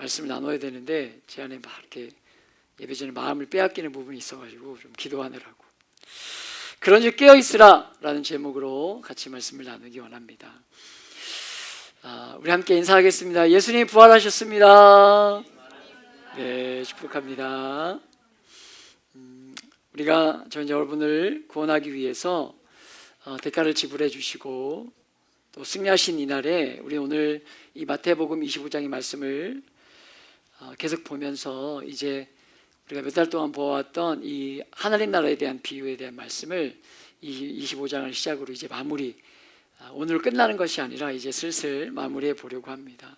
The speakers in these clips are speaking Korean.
말씀을 나눠야 되는데 제 안에 막 이렇게 예배 전에 마음을 빼앗기는 부분이 있어가지고 좀 기도하느라고. 그런즉 깨어있으라 라는 제목으로 같이 말씀을 나누기 원합니다. 우리 함께 인사하겠습니다. 예수님 부활하셨습니다. 네, 축복합니다. 우리가 저 여러분을 구원하기 위해서 대가를 지불해 주시고 또 승리하신 이날에 우리 오늘 이 마태복음 25장의 말씀을 계속 보면서 이제 우리가 몇 달 동안 보아왔던 이 하나님 나라에 대한 비유에 대한 말씀을 이 25장을 시작으로 이제 마무리, 오늘 끝나는 것이 아니라 이제 슬슬 마무리해 보려고 합니다.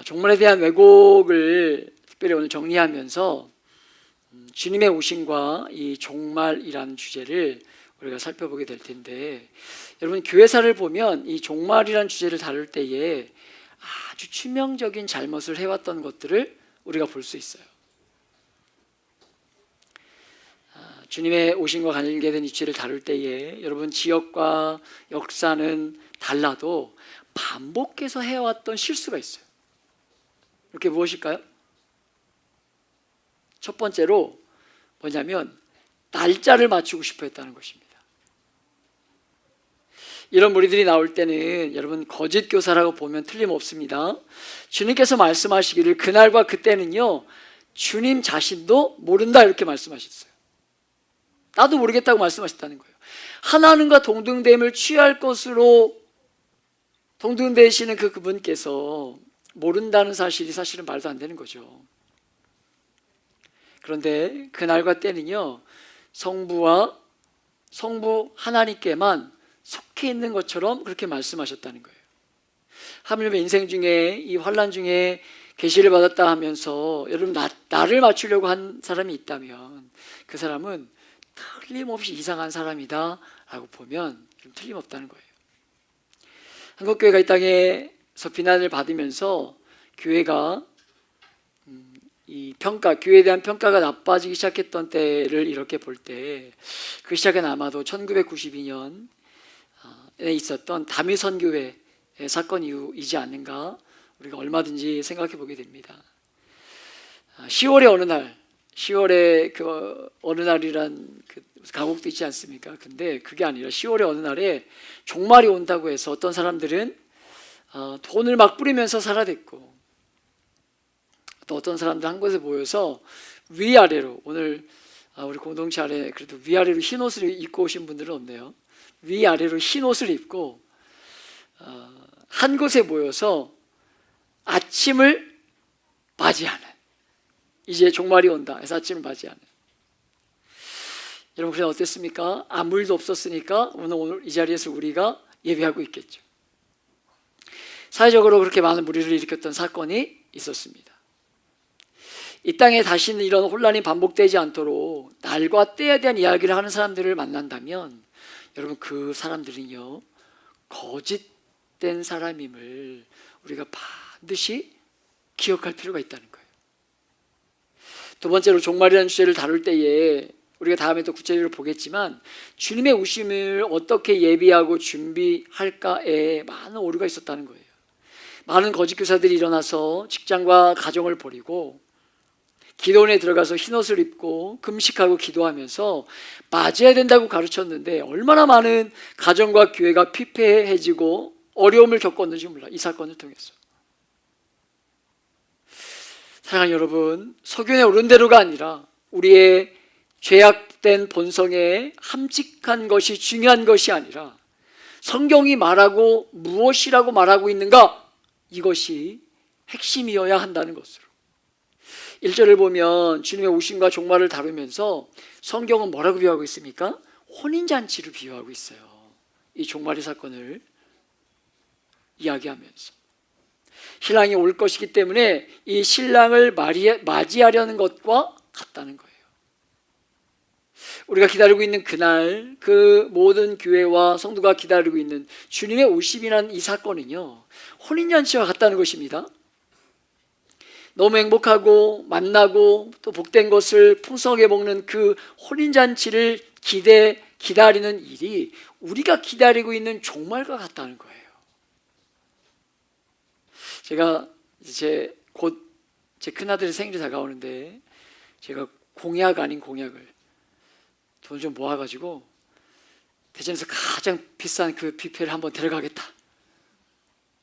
종말에 대한 왜곡을 특별히 오늘 정리하면서 주님의 오심과 이 종말이라는 주제를 우리가 살펴보게 될 텐데, 여러분 교회사를 보면 이 종말이라는 주제를 다룰 때에 아주 치명적인 잘못을 해왔던 것들을 우리가 볼 수 있어요. 주님의 오심과 관계된 이 주제를 다룰 때에 여러분 지역과 역사는 달라도 반복해서 해왔던 실수가 있어요. 이렇게 무엇일까요? 첫 번째로 뭐냐면 날짜를 맞추고 싶어 했다는 것입니다. 이런 무리들이 나올 때는 여러분 거짓 교사라고 보면 틀림없습니다. 주님께서 말씀하시기를 그날과 그때는요 주님 자신도 모른다 이렇게 말씀하셨어요. 나도 모르겠다고 말씀하셨다는 거예요. 하나님과 동등됨을 취할 것으로 동등되시는 그분께서 모른다는 사실이 사실은 말도 안 되는 거죠. 그런데 그날과 때는요 성부 하나님께만 속해 있는 것처럼 그렇게 말씀하셨다는 거예요. 하물며 인생 중에 이 환난 중에 계시를 받았다 하면서 여러분 나를 맞추려고 한 사람이 있다면 그 사람은 틀림없이 이상한 사람이다 라고 보면 좀 틀림없다는 거예요. 한국교회가 이 땅에서 비난을 받으면서 교회가 이 교회에 대한 평가가 나빠지기 시작했던 때를 이렇게 볼 때 그 시작은 아마도 1992년에 있었던 다미선교회 사건 이후이지 않는가 우리가 얼마든지 생각해 보게 됩니다. 10월의 어느 날이란 그 가곡도 있지 않습니까? 근데 그게 아니라 10월의 어느 날에 종말이 온다고 해서 어떤 사람들은 돈을 막 뿌리면서 살아댔고 또 어떤 사람들 한 곳에 모여서 위아래로 오늘 우리 공동체 안에 그래도 위아래로 흰 옷을 입고 오신 분들은 없네요. 위아래로 흰 옷을 입고 한 곳에 모여서 아침을 맞이하는, 이제 종말이 온다 해서 아침을 맞이하는. 여러분 그래 어땠습니까? 아무 일도 없었으니까 오늘 이 자리에서 우리가 예배하고 있겠죠. 사회적으로 그렇게 많은 무리를 일으켰던 사건이 있었습니다. 이 땅에 다시는 이런 혼란이 반복되지 않도록 날과 때에 대한 이야기를 하는 사람들을 만난다면 여러분 그 사람들은요 거짓된 사람임을 우리가 반드시 기억할 필요가 있다는 거예요. 두 번째로 종말이라는 주제를 다룰 때에 우리가 다음에 또 구체적으로 보겠지만 주님의 오심을 어떻게 예비하고 준비할까에 많은 오류가 있었다는 거예요. 많은 거짓 교사들이 일어나서 직장과 가정을 버리고 기도원에 들어가서 흰옷을 입고 금식하고 기도하면서 맞아야 된다고 가르쳤는데 얼마나 많은 가정과 교회가 피폐해지고 어려움을 겪었는지 몰라. 이 사건을 통해서. 사랑하는 여러분, 소견에 오른 대로가 아니라 우리의 죄악된 본성에 함직한 것이 중요한 것이 아니라 성경이 말하고 무엇이라고 말하고 있는가, 이것이 핵심이어야 한다는 것으로. 1절을 보면 주님의 오심과 종말을 다루면서 성경은 뭐라고 비유하고 있습니까? 혼인잔치를 비유하고 있어요. 이 종말의 사건을 이야기하면서 신랑이 올 것이기 때문에 이 신랑을 맞이하려는 것과 같다는 거예요. 우리가 기다리고 있는 그날, 그 모든 교회와 성도가 기다리고 있는 주님의 오심이라는 이 사건은요 혼인잔치와 같다는 것입니다. 너무 행복하고 만나고 또 복된 것을 풍성하게 먹는 그 혼인잔치를 기다리는 일이 우리가 기다리고 있는 종말과 같다는 거예요. 제가 제 곧 제 큰아들의 생일이 다가오는데 제가 공약 아닌 공약을 돈 좀 모아가지고 대전에서 가장 비싼 그 뷔페를 한번 데려가겠다.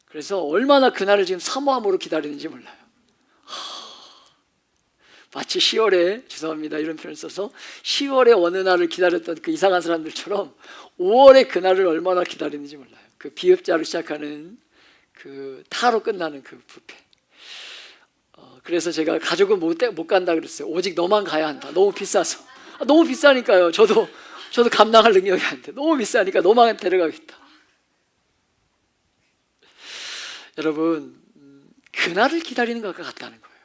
그래서 얼마나 그날을 지금 사모함으로 기다리는지 몰라요. 마치 10월에, 죄송합니다 이런 표현을 써서 10월에 어느 날을 기다렸던 그 이상한 사람들처럼 5월에 그날을 얼마나 기다리는지 몰라요. 그 비읍자로 시작하는 그 타로 끝나는 그 뷔페. 그래서 제가 가족은 못 간다 그랬어요. 오직 너만 가야 한다. 너무 비싸서. 너무 비싸니까요. 저도 감당할 능력이 안 돼. 너무 비싸니까 너만 데려가겠다. 여러분, 그날을 기다리는 것과 같다는 거예요.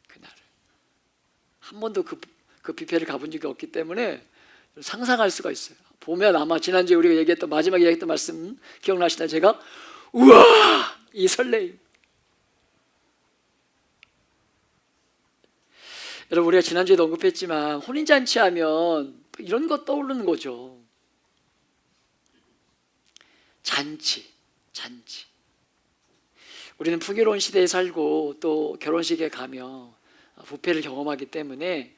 그날을. 한 번도 그 뷔페를 가본 적이 없기 때문에 상상할 수가 있어요. 보면 아마 지난주에 우리가 얘기했던 마지막에 얘기했던 말씀 기억나시나요? 제가 우와! 이 설레임. 여러분, 우리가 지난주에도 언급했지만 혼인잔치 하면 이런 거 떠오르는 거죠. 잔치. 우리는 풍요로운 시대에 살고 또 결혼식에 가며 뷔페를 경험하기 때문에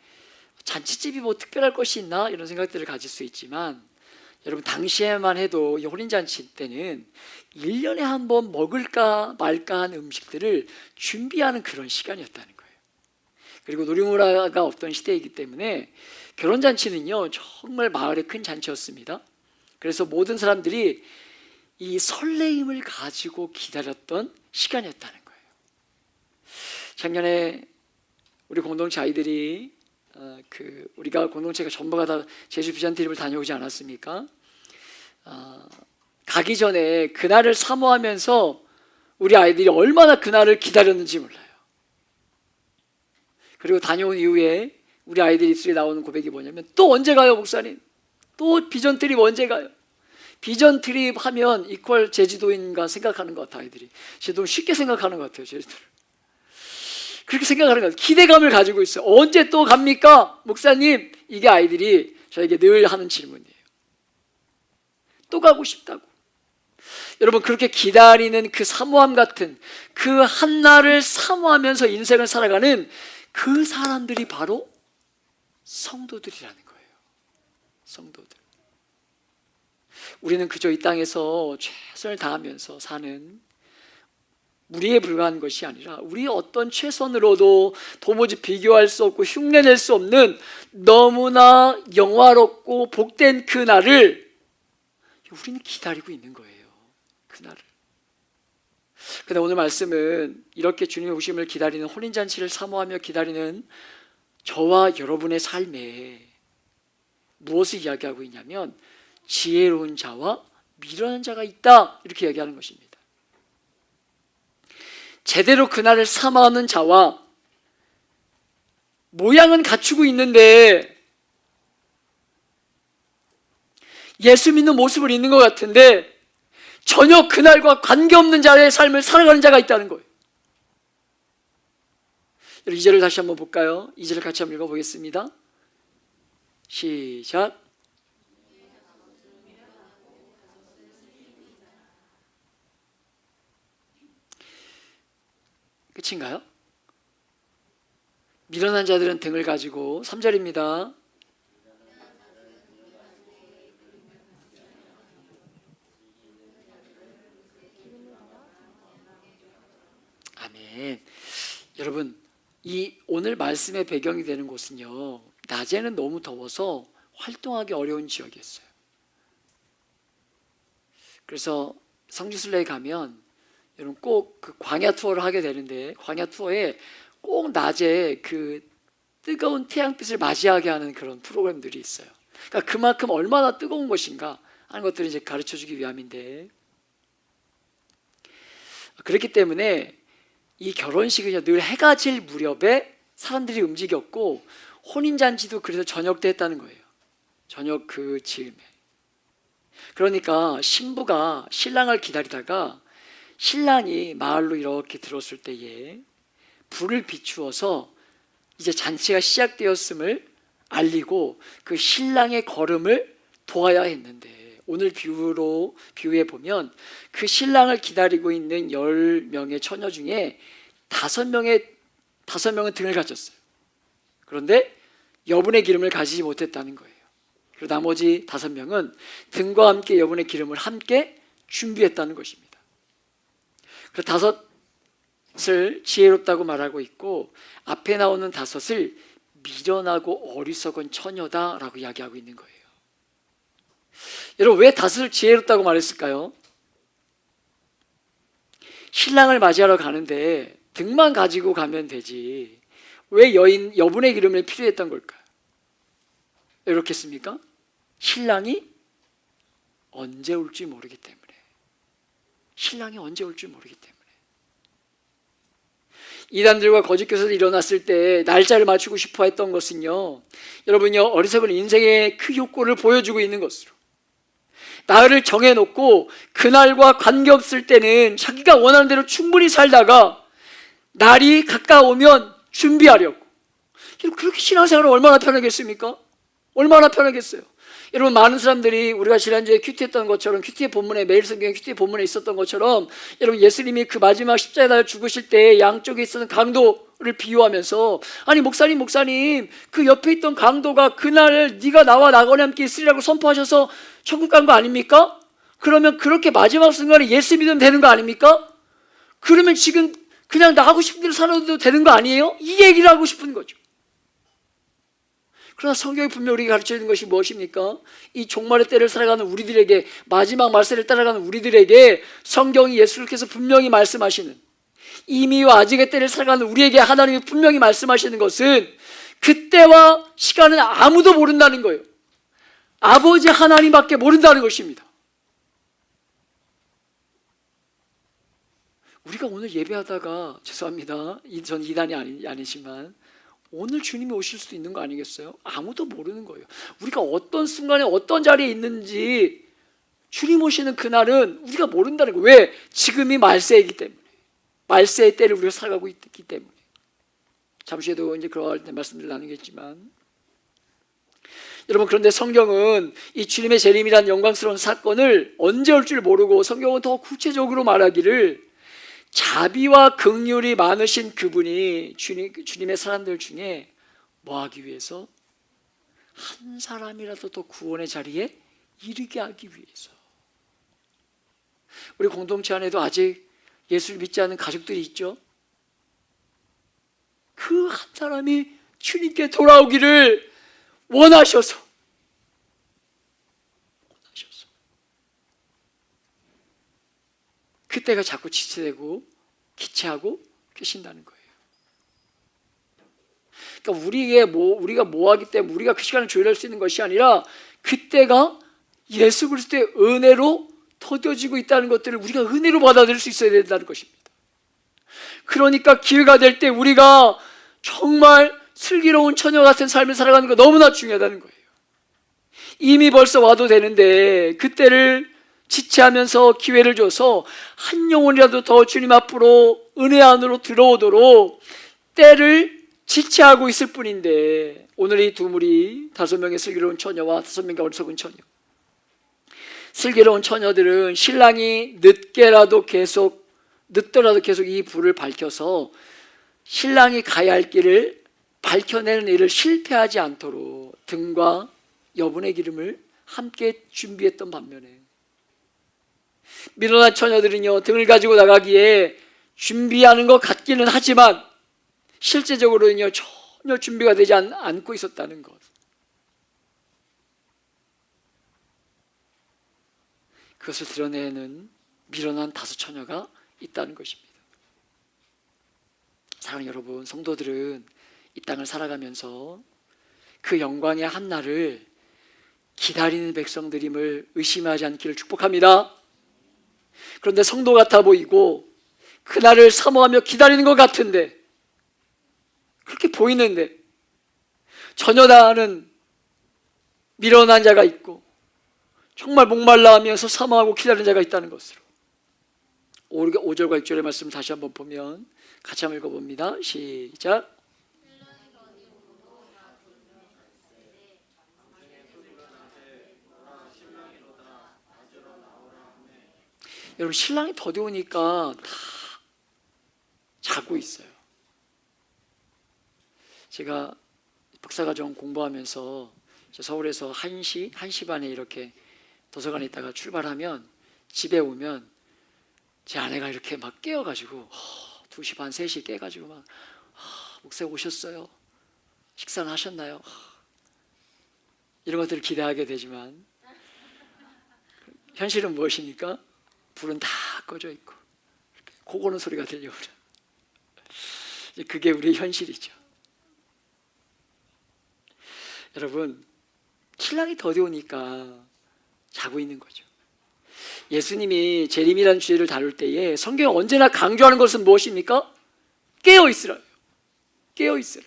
잔치집이 뭐 특별할 것이 있나 이런 생각들을 가질 수 있지만, 여러분 당시에만 해도 이 혼인잔치 때는 1년에 한 번 먹을까 말까 한 음식들을 준비하는 그런 시간이었다는 거예요. 그리고 놀이문화가 없던 시대이기 때문에 결혼잔치는요 정말 마을의 큰 잔치였습니다. 그래서 모든 사람들이 이 설레임을 가지고 기다렸던 시간이었다는 거예요. 작년에 우리 공동체 아이들이 우리가 공동체가 전부가 다 제주 비전트립을 다녀오지 않았습니까? 가기 전에 그날을 사모하면서 우리 아이들이 얼마나 그날을 기다렸는지 몰라요. 그리고 다녀온 이후에 우리 아이들 입술에 나오는 고백이 뭐냐면, 또 언제 가요 목사님? 또 비전트립 언제 가요? 비전트립 하면 이퀄 제주도인가 생각하는 것 같아요. 아이들이 너무 쉽게 생각하는 것 같아요. 제주도를 그렇게 생각하는 것 같아요. 기대감을 가지고 있어요. 언제 또 갑니까 목사님? 이게 아이들이 저에게 늘 하는 질문이에요. 또 가고 싶다고. 여러분, 그렇게 기다리는 그 사모함 같은 그 한날을 사모하면서 인생을 살아가는 그 사람들이 바로 성도들이라는 거예요. 성도들. 우리는 그저 이 땅에서 최선을 다하면서 사는 무리에 불과한 것이 아니라 우리의 어떤 최선으로도 도무지 비교할 수 없고 흉내낼 수 없는 너무나 영화롭고 복된 그 날을 우리는 기다리고 있는 거예요. 그 날을. 그런데 오늘 말씀은 이렇게 주님의 오심을 기다리는, 혼인잔치를 사모하며 기다리는 저와 여러분의 삶에 무엇을 이야기하고 있냐면, 지혜로운 자와 미련한 자가 있다, 이렇게 얘기하는 것입니다. 제대로 그날을 사모하는 자와 모양은 갖추고 있는데 예수 믿는 모습을 있는 것 같은데 전혀 그날과 관계없는 자의 삶을 살아가는 자가 있다는 거예요. 2절을 다시 한번 볼까요? 2절을 같이 한번 읽어보겠습니다. 시작. 끝인가요? 미련한 자들은 등을 가지고, 3절입니다. 아멘. 여러분, 이 오늘 말씀의 배경이 되는 곳은요, 낮에는 너무 더워서 활동하기 어려운 지역이었어요. 그래서 성지순례에 가면 여러분 꼭 그 광야 투어를 하게 되는데, 광야 투어에 꼭 낮에 그 뜨거운 태양빛을 맞이하게 하는 그런 프로그램들이 있어요. 그러니까 그만큼 얼마나 뜨거운 것인가 하는 것들을 이제 가르쳐 주기 위함인데, 그렇기 때문에 이 결혼식은 늘 해가 질 무렵에 사람들이 움직였고, 혼인잔치도 그래서 저녁 때 했다는 거예요. 저녁 그 즈음에. 그러니까 신부가 신랑을 기다리다가 신랑이 마을로 이렇게 들어왔을 때에 불을 비추어서 이제 잔치가 시작되었음을 알리고 그 신랑의 걸음을 도와야 했는데, 오늘 비유에 보면 그 신랑을 기다리고 있는 10명의 처녀 중에 5명은 등을 가졌어요. 그런데 여분의 기름을 가지지 못했다는 거예요. 그리고 나머지 5명은 등과 함께 여분의 기름을 함께 준비했다는 것입니다. 그래서 5을 지혜롭다고 말하고 있고, 앞에 나오는 5을 미련하고 어리석은 처녀다라고 이야기하고 있는 거예요. 여러분, 왜 5을 지혜롭다고 말했을까요? 신랑을 맞이하러 가는데 등만 가지고 가면 되지 왜 여분의 기름이 필요했던 걸까요? 왜 그렇겠습니까? 신랑이 언제 올지 모르기 때문에. 신랑이 언제 올지 모르기 때문에. 이단들과 거짓 교사들이 일어났을 때 날짜를 맞추고 싶어 했던 것은요, 여러분요, 어리석은 인생의 그 욕구를 보여주고 있는 것으로, 나를 정해놓고 그날과 관계없을 때는 자기가 원하는 대로 충분히 살다가 날이 가까우면 준비하려고. 그렇게 신앙생활은 얼마나 편하겠습니까? 얼마나 편하겠어요. 여러분, 많은 사람들이 우리가 지난주에 큐티했던 것처럼, 큐티의 본문에, 매일 성경 큐티의 본문에 있었던 것처럼, 여러분, 예수님이 그 마지막 십자가에 죽으실 때 양쪽에 있었던 강도를 비유하면서, 아니 목사님 그 옆에 있던 강도가 그날 네가 나와 나거나 함께 있으리라고 선포하셔서 천국 간 거 아닙니까? 그러면 그렇게 마지막 순간에 예수 믿으면 되는 거 아닙니까? 그러면 지금 그냥 나 하고 싶은 대로 살아도 되는 거 아니에요? 이 얘기를 하고 싶은 거죠. 그러나 성경이 분명히 우리에게 가르쳐주는 것이 무엇입니까? 이 종말의 때를 살아가는 우리들에게, 마지막 말세를 따라가는 우리들에게 성경이, 예수님께서 분명히 말씀하시는, 이미와 아직의 때를 살아가는 우리에게 하나님이 분명히 말씀하시는 것은, 그때와 시간은 아무도 모른다는 거예요. 아버지 하나님밖에 모른다는 것입니다. 우리가 오늘 예배하다가, 죄송합니다, 전 이단이 아니지만 오늘 주님이 오실 수도 있는 거 아니겠어요? 아무도 모르는 거예요. 우리가 어떤 순간에 어떤 자리에 있는지 주님 오시는 그날은 우리가 모른다는 거예요. 왜? 지금이 말세이기 때문에. 말세의 때를 우리가 살아가고 있기 때문에. 잠시 후에도 이제 그럴 때 말씀을 나누겠지만, 여러분, 그런데 성경은 이 주님의 재림이란 영광스러운 사건을 언제 올 줄 모르고, 성경은 더 구체적으로 말하기를, 자비와 긍휼이 많으신 그분이 주님의 사람들 중에 뭐 하기 위해서? 한 사람이라도 더 구원의 자리에 이르게 하기 위해서. 우리 공동체 안에도 아직 예수를 믿지 않는 가족들이 있죠. 그 한 사람이 주님께 돌아오기를 원하셔서 그때가 자꾸 지체되고 기체하고 계신다는 거예요. 그러니까 우리가 뭐하기 때문에 우리가 그 시간을 조율할 수 있는 것이 아니라, 그때가 예수 그리스도의 은혜로 더뎌지고 있다는 것들을 우리가 은혜로 받아들일 수 있어야 된다는 것입니다. 그러니까 기회가 될 때 우리가 정말 슬기로운 처녀 같은 삶을 살아가는 거 너무나 중요하다는 거예요. 이미 벌써 와도 되는데 그때를 지체하면서 기회를 줘서 한 영혼이라도 더 주님 앞으로 은혜 안으로 들어오도록 때를 지체하고 있을 뿐인데, 오늘 이 두 무리, 5명의 슬기로운 처녀와 5명의 어리석은 처녀. 슬기로운 처녀들은 신랑이 늦더라도 계속 이 불을 밝혀서 신랑이 가야 할 길을 밝혀내는 일을 실패하지 않도록 등과 여분의 기름을 함께 준비했던 반면에, 미련한 처녀들은요, 등을 가지고 나가기에 준비하는 것 같기는 하지만 실제적으로는요, 전혀 준비가 되지 않고 있었다는 것. 그것을 드러내는 미련한 5 처녀가 있다는 것입니다. 사랑하는 여러분, 성도들은 이 땅을 살아가면서 그 영광의 한 날을 기다리는 백성들임을 의심하지 않기를 축복합니다. 그런데 성도 같아 보이고 그날을 사모하며 기다리는 것 같은데, 그렇게 보이는데 전혀 다른 미련한 자가 있고 정말 목말라 하면서 사모하고 기다리는 자가 있다는 것으로, 5절과 6절의 말씀 다시 한번 보면 같이 한번 읽어봅니다. 시작. 여러분, 신랑이 더디우니까 다 자고 있어요. 제가 박사과정 공부하면서 서울에서 1시 반에 이렇게 도서관에 있다가 출발하면 집에 오면 제 아내가 이렇게 막 깨어가지고 2시 반, 3시 깨가지고 막 목사님 오셨어요? 식사는 하셨나요? 이런 것들을 기대하게 되지만 현실은 무엇입니까? 불은 다 꺼져 있고 고고는 소리가 들려오죠. 그게 우리의 현실이죠. 여러분, 신랑이 더디오니까 자고 있는 거죠. 예수님이 재림이라는 주제를 다룰 때에 성경이 언제나 강조하는 것은 무엇입니까? 깨어 있으라. 깨어 있으라.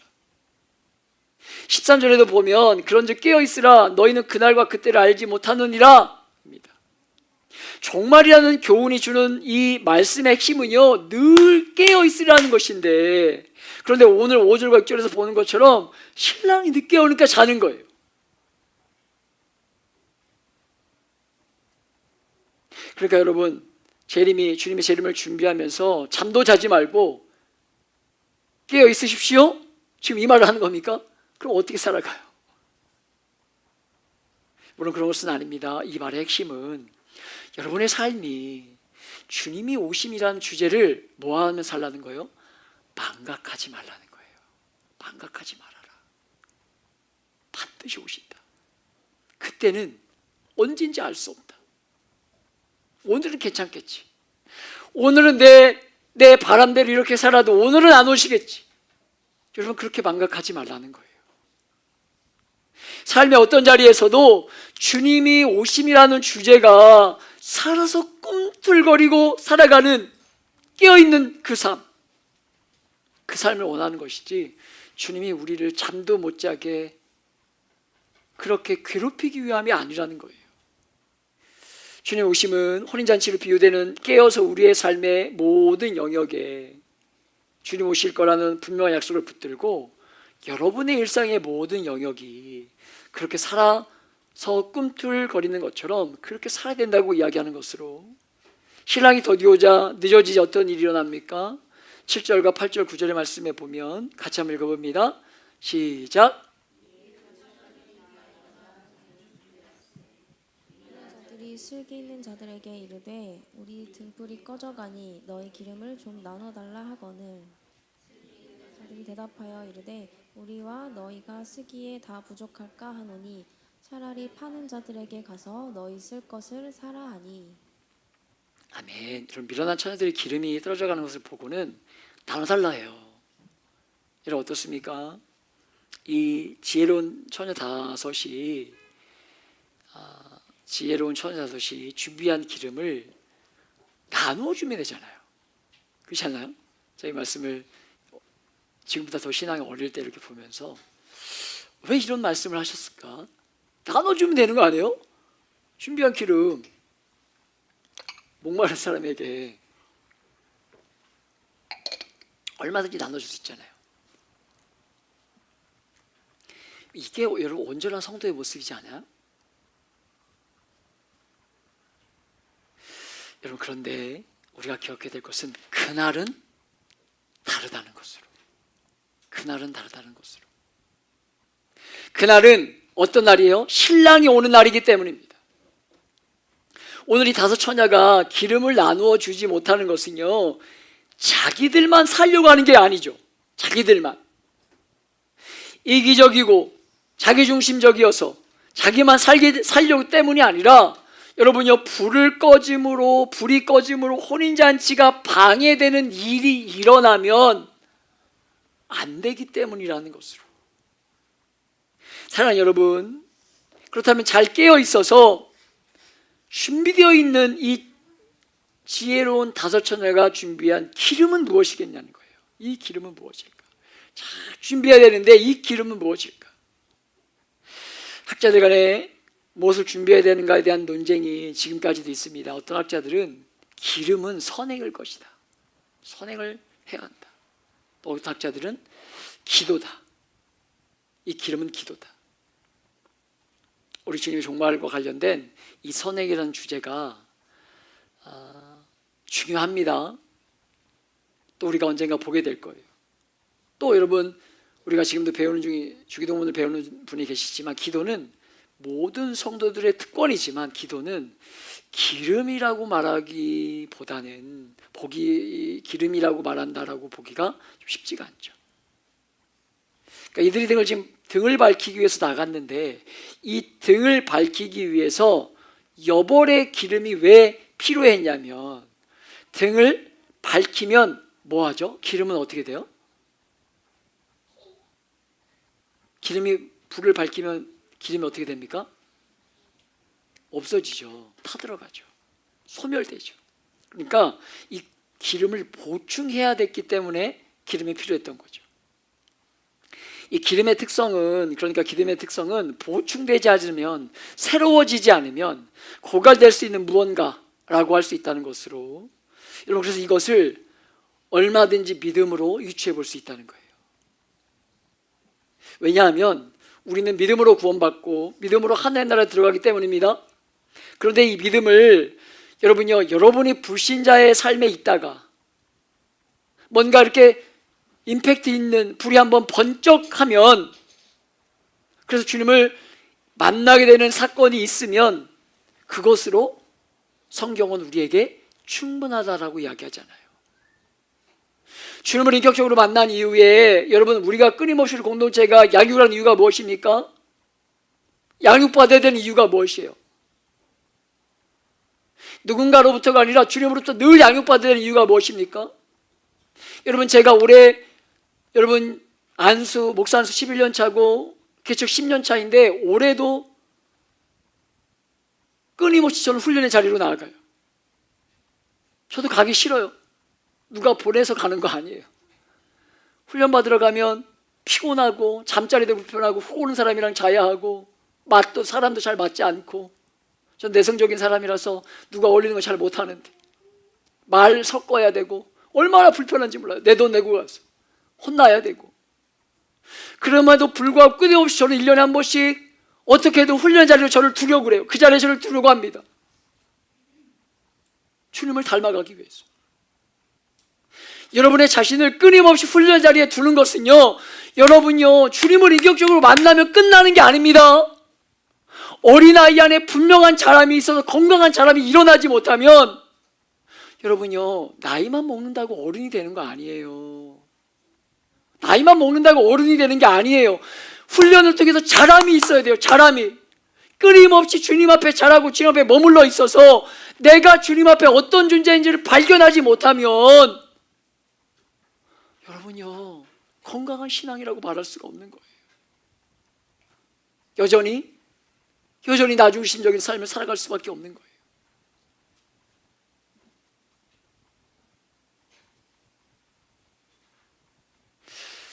13절에도 보면 그런즉 깨어 있으라 너희는 그날과 그때를 알지 못하느니라 입니다. 종말이라는 교훈이 주는 이 말씀의 핵심은요, 늘 깨어 있으라는 것인데, 그런데 오늘 5절과 6절에서 보는 것처럼 신랑이 늦게 오니까 자는 거예요. 그러니까 여러분, 주님의 재림을 준비하면서 잠도 자지 말고 깨어 있으십시오. 지금 이 말을 하는 겁니까? 그럼 어떻게 살아가요? 물론 그런 것은 아닙니다. 이 말의 핵심은 여러분의 삶이 주님이 오심이라는 주제를 뭐하면 살라는 거예요? 망각하지 말라는 거예요. 망각하지 말아라. 반드시 오신다. 그때는 언제인지 알 수 없다. 오늘은 괜찮겠지. 오늘은 내 바람대로 이렇게 살아도 오늘은 안 오시겠지. 여러분, 그렇게 망각하지 말라는 거예요. 삶의 어떤 자리에서도 주님이 오심이라는 주제가 살아서 꿈틀거리고 살아가는 깨어있는 그 삶, 그 삶을 원하는 것이지 주님이 우리를 잠도 못 자게 그렇게 괴롭히기 위함이 아니라는 거예요. 주님 오심은 혼인잔치로 비유되는 깨어서 우리의 삶의 모든 영역에 주님 오실 거라는 분명한 약속을 붙들고 여러분의 일상의 모든 영역이 그렇게 살아서 꿈틀거리는 것처럼 그렇게 살아야 된다고 이야기하는 것으로, 신랑이 더디오자 늦어지지 어떤 일이 일어납니까? 7절과 8절 9절의 말씀에 보면 같이 한번 읽어봅니다. 시작. 자들이 슬기 있는 자들에게 이르되 우리 등불이 꺼져가니 너희 기름을 좀 나눠달라 하거늘 자들이 대답하여 이르되 우리와 너희가 쓰기에 다 부족할까 하노니 차라리 파는 자들에게 가서 너희 쓸 것을 사라 하니. 아멘. 여러분, 미련한 처녀들의 기름이 떨어져가는 것을 보고는 나눠달라 해요. 여러분 어떻습니까? 이 지혜로운 처녀 다섯이 준비한 기름을 나누어주면 되잖아요. 그렇지 않나요? 저희 말씀을 지금보다 더 신앙이 어릴 때 이렇게 보면서 왜 이런 말씀을 하셨을까? 나눠주면 되는 거 아니에요? 준비한 기름 목마른 사람에게 얼마든지 나눠줄 수 있잖아요. 이게 여러분 온전한 성도의 모습이지 않아요? 여러분, 그런데 우리가 기억해야 될 것은 그날은 다르다는 것으로. 그날은 다르다는 것으로. 그날은 어떤 날이에요? 신랑이 오는 날이기 때문입니다. 오늘 이 다섯 처녀가 기름을 나누어 주지 못하는 것은요, 자기들만 살려고 하는 게 아니죠. 자기들만 이기적이고 자기중심적이어서 자기만 살려고 때문이 아니라, 여러분요, 불이 꺼짐으로 혼인잔치가 방해되는 일이 일어나면 안 되기 때문이라는 것으로. 사랑하는 여러분, 그렇다면 잘 깨어 있어서 준비되어 있는 이 지혜로운 다섯 처녀가 준비한 기름은 무엇이겠냐는 거예요. 이 기름은 무엇일까? 잘 준비해야 되는데 이 기름은 무엇일까? 학자들 간에 무엇을 준비해야 되는가에 대한 논쟁이 지금까지도 있습니다. 어떤 학자들은 기름은 선행일 것이다. 선행을 해야 한다. 또 어떤 학자들은 기도다. 이 기름은 기도다. 우리 주님의 종말과 관련된 이 선행이라는 주제가 중요합니다. 또 우리가 언젠가 보게 될 거예요. 또 여러분, 우리가 지금도 배우는 중에 주기도문을 배우는 분이 계시지만, 기도는 모든 성도들의 특권이지만 기도는 기름이라고 말하기보다는 기름이라고 말한다라고 보기가 좀 쉽지가 않죠. 그러니까 이들이 등을 밝히기 위해서 나갔는데, 이 등을 밝히기 위해서 여벌의 기름이 왜 필요했냐면, 등을 밝히면 뭐 하죠? 기름은 어떻게 돼요? 불을 밝히면 기름이 어떻게 됩니까? 없어지죠. 타들어가죠. 소멸되죠. 그러니까 이 기름을 보충해야 됐기 때문에 기름이 필요했던 거죠. 이 기름의 특성은, 그러니까 기름의 특성은 보충되지 않으면, 새로워지지 않으면 고갈될 수 있는 무언가라고 할 수 있다는 것으로, 여러분, 그래서 이것을 얼마든지 믿음으로 유추해 볼 수 있다는 거예요. 왜냐하면 우리는 믿음으로 구원받고 믿음으로 하나님 나라에 들어가기 때문입니다. 그런데 이 믿음을 여러분이 불신자의 삶에 있다가 뭔가 이렇게 임팩트 있는 불이 한번 번쩍하면, 그래서 주님을 만나게 되는 사건이 있으면 그것으로 성경은 우리에게 충분하다라고 이야기하잖아요. 주님을 인격적으로 만난 이후에 여러분, 우리가 끊임없이 공동체가 양육을 하는 이유가 무엇입니까? 양육받아야 되는 이유가 무엇이에요? 누군가로부터가 아니라 주님으로부터 늘 양육받아야 되는 이유가 무엇입니까? 여러분, 제가 올해 목사 안수 11년 차고 개척 10년 차인데, 올해도 끊임없이 저는 훈련의 자리로 나아가요. 저도 가기 싫어요. 누가 보내서 가는 거 아니에요. 훈련 받으러 가면 피곤하고 잠자리도 불편하고 훅 오는 사람이랑 자야 하고 사람도 잘 맞지 않고, 전 내성적인 사람이라서 누가 어울리는 거 잘 못하는데 말 섞어야 되고 얼마나 불편한지 몰라요. 내 돈 내고 가서 혼나야 되고. 그럼에도 불구하고 끊임없이 저는 1년에 한 번씩 어떻게든 훈련 자리로 저를 두려고 그래요. 그 자리에 저를 두려고 합니다. 주님을 닮아가기 위해서. 여러분의 자신을 끊임없이 훈련 자리에 두는 것은요, 여러분요, 주님을 인격적으로 만나면 끝나는 게 아닙니다. 어린아이 안에 분명한 자람이 있어서 건강한 자람이 일어나지 못하면 여러분요, 나이만 먹는다고 어른이 되는 거 아니에요. 나이만 먹는다고 어른이 되는 게 아니에요. 훈련을 통해서 자람이 있어야 돼요. 자람이. 끊임없이 주님 앞에 자라고 주님 앞에 머물러 있어서 내가 주님 앞에 어떤 존재인지를 발견하지 못하면 여러분요, 건강한 신앙이라고 말할 수가 없는 거예요. 여전히 나중심적인 삶을 살아갈 수밖에 없는 거예요.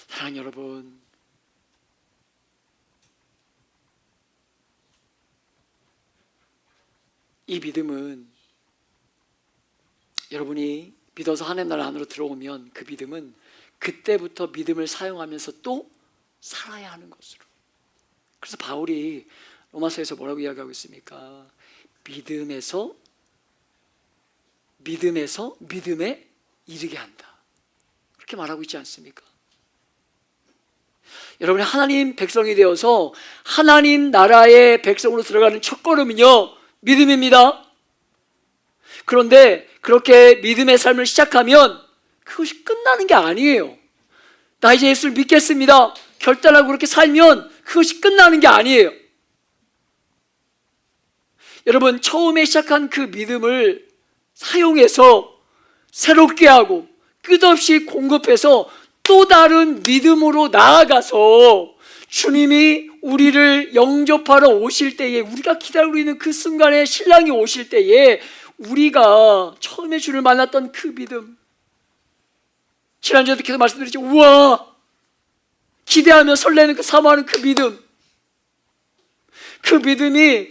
사랑하는 여러분, 이 믿음은 여러분이 믿어서 하나님 나라 안으로 들어오면 그 믿음은 그때부터 믿음을 사용하면서 또 살아야 하는 것으로. 그래서 바울이 로마서에서 뭐라고 이야기하고 있습니까? 믿음에서 믿음에 이르게 한다. 그렇게 말하고 있지 않습니까? 여러분이 하나님 백성이 되어서 하나님 나라의 백성으로 들어가는 첫걸음은요, 믿음입니다. 그런데 그렇게 믿음의 삶을 시작하면 그것이 끝나는 게 아니에요. 나 이제 예수를 믿겠습니다. 결단하고 그렇게 살면 그것이 끝나는 게 아니에요. 여러분, 처음에 시작한 그 믿음을 사용해서 새롭게 하고 끝없이 공급해서 또 다른 믿음으로 나아가서 주님이 우리를 영접하러 오실 때에, 우리가 기다리고 있는 그 순간에 신랑이 오실 때에 우리가 처음에 주를 만났던 그 믿음, 지난주에도 계속 말씀드렸죠. 우와, 기대하며 설레는 그 사모하는 그 믿음, 그 믿음이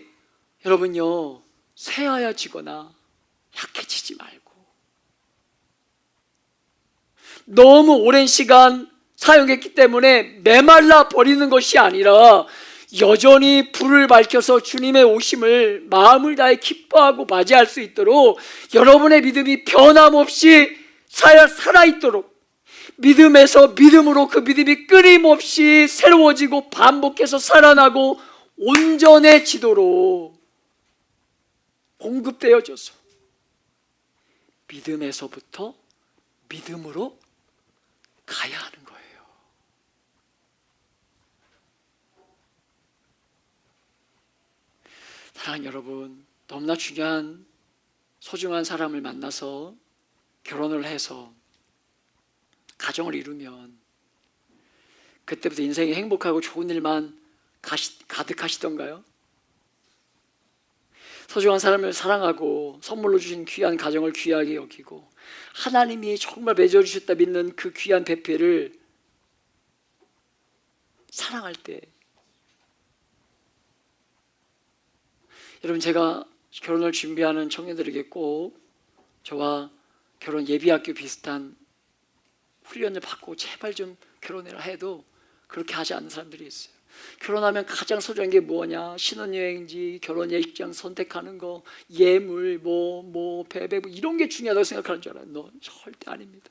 여러분요, 쇠하여지거나 약해지지 말고 너무 오랜 시간 사용했기 때문에 메말라 버리는 것이 아니라 여전히 불을 밝혀서 주님의 오심을 마음을 다해 기뻐하고 맞이할 수 있도록 여러분의 믿음이 변함없이 살아있도록 믿음에서 믿음으로 그 믿음이 끊임없이 새로워지고 반복해서 살아나고 온전해지도록 공급되어져서 믿음에서부터 믿음으로 가야 하는 거예요. 사랑하는 여러분, 너무나 중요한 소중한 사람을 만나서 결혼을 해서 가정을 이루면 그때부터 인생이 행복하고 좋은 일만 가득하시던가요? 소중한 사람을 사랑하고 선물로 주신 귀한 가정을 귀하게 여기고 하나님이 정말 맺어주셨다 믿는 그 귀한 배필을 사랑할 때, 여러분, 제가 결혼을 준비하는 청년들에게 꼭 저와 결혼 예비학교 비슷한 훈련을 받고 제발 좀 결혼해라 해도 그렇게 하지 않는 사람들이 있어요. 결혼하면 가장 소중한 게 뭐냐? 신혼여행지, 결혼 예식장 선택하는 거, 예물, 배배 이런 게 중요하다고 생각하는 줄 알아요. 절대 아닙니다.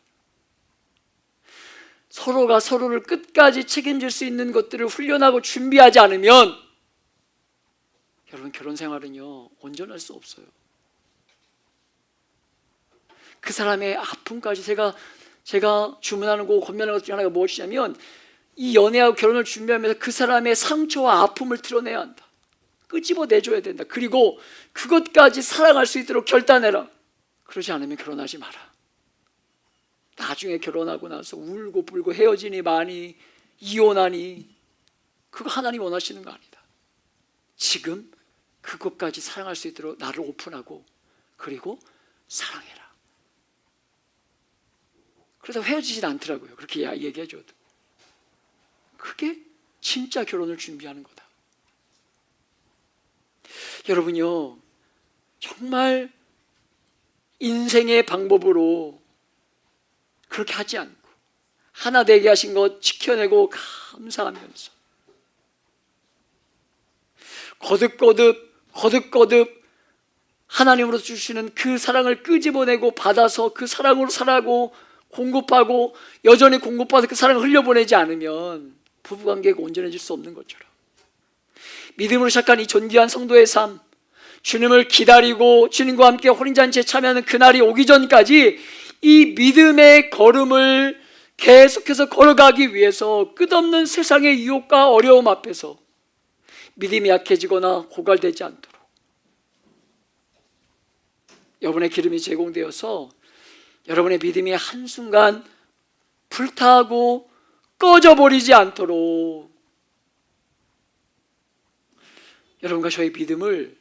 서로가 서로를 끝까지 책임질 수 있는 것들을 훈련하고 준비하지 않으면 여러분, 결혼 생활은요 온전할 수 없어요. 그 사람의 아픔까지 제가 주문하는 거 권면하는 것 중에 하나가 무엇이냐면 이 연애하고 결혼을 준비하면서 그 사람의 상처와 아픔을 드러내야 한다. 끄집어내줘야 된다. 그리고 그것까지 사랑할 수 있도록 결단해라. 그러지 않으면 결혼하지 마라. 나중에 결혼하고 나서 울고 불고 헤어지니 많이 이혼하니 그거 하나님 원하시는 거 아니다. 지금 그것까지 사랑할 수 있도록 나를 오픈하고 그리고 사랑해라. 그래서 헤어지진 않더라고요. 그렇게 얘기해줘도. 그게 진짜 결혼을 준비하는 거다. 여러분요, 정말 인생의 방법으로 그렇게 하지 않고 하나 되게 하신 것 지켜내고 감사하면서 거듭 하나님으로서 주시는 그 사랑을 끄집어내고 받아서 그 사랑으로 살아가고 공급하고 여전히 공급받아서 그 사랑을 흘려보내지 않으면 부부관계가 온전해질 수 없는 것처럼 믿음으로 시작한 이 존귀한 성도의 삶, 주님을 기다리고 주님과 함께 혼인잔치에 참여하는 그날이 오기 전까지 이 믿음의 걸음을 계속해서 걸어가기 위해서 끝없는 세상의 유혹과 어려움 앞에서 믿음이 약해지거나 고갈되지 않도록 여러분의 기름이 제공되어서 여러분의 믿음이 한순간 불타고 꺼져버리지 않도록 여러분과 저의 믿음을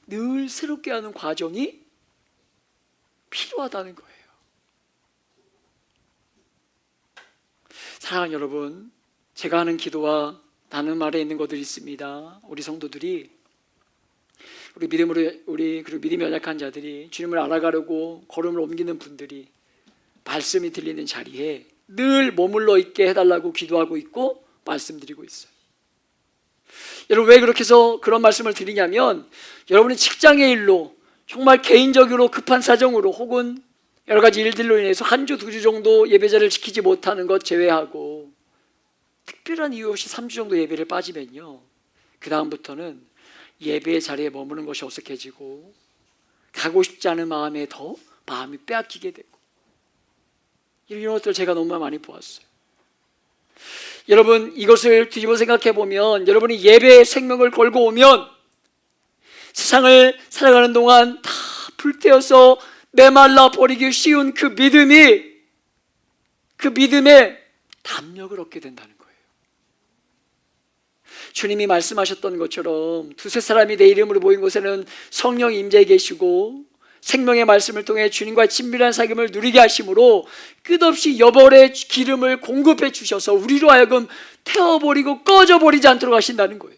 늘 새롭게 하는 과정이 필요하다는 거예요. 사랑하는 여러분, 제가 하는 기도와 나는 말에 있는 것들이 있습니다. 우리 성도들이 그리고 믿음이 연약한 자들이 주님을 알아가려고 걸음을 옮기는 분들이 말씀이 들리는 자리에 늘 머물러 있게 해달라고 기도하고 있고 말씀드리고 있어요. 여러분, 왜 그렇게 해서 그런 말씀을 드리냐면 여러분이 직장의 일로 정말 개인적으로 급한 사정으로 혹은 여러 가지 일들로 인해서 한 주, 2주 정도 예배자를 지키지 못하는 것 제외하고 특별한 이유 없이 3주 정도 예배를 빠지면요, 그 다음부터는 예배의 자리에 머무는 것이 어색해지고 가고 싶지 않은 마음에 더 마음이 빼앗기게 되고 이런 것들 제가 너무 많이 보았어요. 여러분, 이것을 뒤집어 생각해 보면 여러분이 예배의 생명을 걸고 오면 세상을 살아가는 동안 다 불태워서 메말라 버리기 쉬운 그 믿음의 담력을 얻게 된다는 거예요. 주님이 말씀하셨던 것처럼 두세 사람이 내 이름으로 모인 곳에는 성령 임재해 계시고 생명의 말씀을 통해 주님과의 친밀한 사귐을 누리게 하심으로 끝없이 여벌의 기름을 공급해 주셔서 우리로 하여금 태워버리고 꺼져버리지 않도록 하신다는 거예요.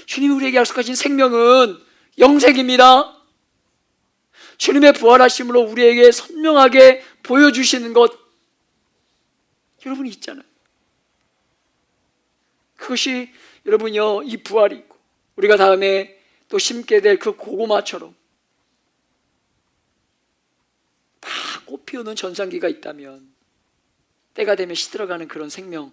주님이 우리에게 약속하신 생명은 영생입니다. 주님의 부활하심으로 우리에게 선명하게 보여주시는 것 여러분이 있잖아요. 그것이 여러분요, 이 부활이고 우리가 다음에 또 심게 될 그 고구마처럼 피우는 전성기가 있다면 때가 되면 시들어가는 그런 생명,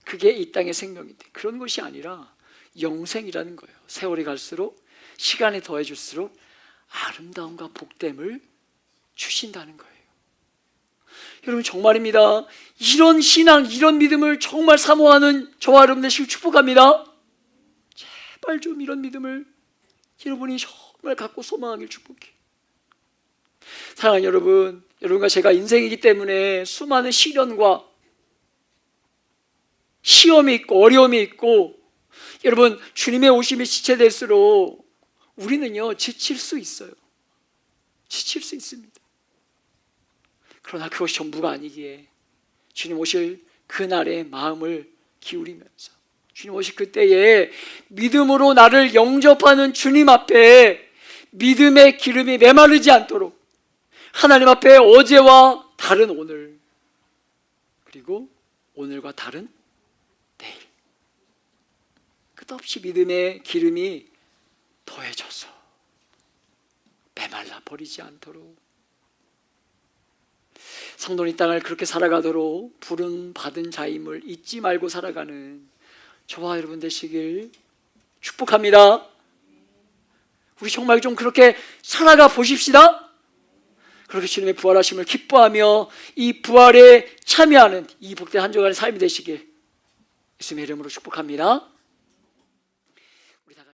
그게 이 땅의 생명인데 그런 것이 아니라 영생이라는 거예요. 세월이 갈수록, 시간이 더해질수록 아름다움과 복됨을 주신다는 거예요. 여러분 정말입니다. 이런 신앙, 이런 믿음을 정말 사모하는 저와 여러분 되시길 축복합니다. 제발 좀 이런 믿음을 여러분이 정말 갖고 소망하길 축복해요. 사랑하는 여러분, 여러분과 제가 인생이기 때문에 수많은 시련과 시험이 있고 어려움이 있고, 여러분 주님의 오심이 지체될수록 우리는요 지칠 수 있어요. 지칠 수 있습니다. 그러나 그것이 전부가 아니기에 주님 오실 그날에 마음을 기울이면서, 주님 오실 그때에 믿음으로 나를 영접하는 주님 앞에 믿음의 기름이 메마르지 않도록 하나님 앞에 어제와 다른 오늘, 그리고 오늘과 다른 내일, 끝없이 믿음의 기름이 더해져서 메말라 버리지 않도록, 성도는 이 땅을 그렇게 살아가도록 부름 받은 자임을 잊지 말고 살아가는 저와 여러분 되시길 축복합니다. 우리 정말 좀 그렇게 살아가 보십시다. 그렇게 주님의 부활하심을 기뻐하며 이 부활에 참여하는 이 복된 한 주간의 삶이 되시길 예수님의 이름으로 축복합니다.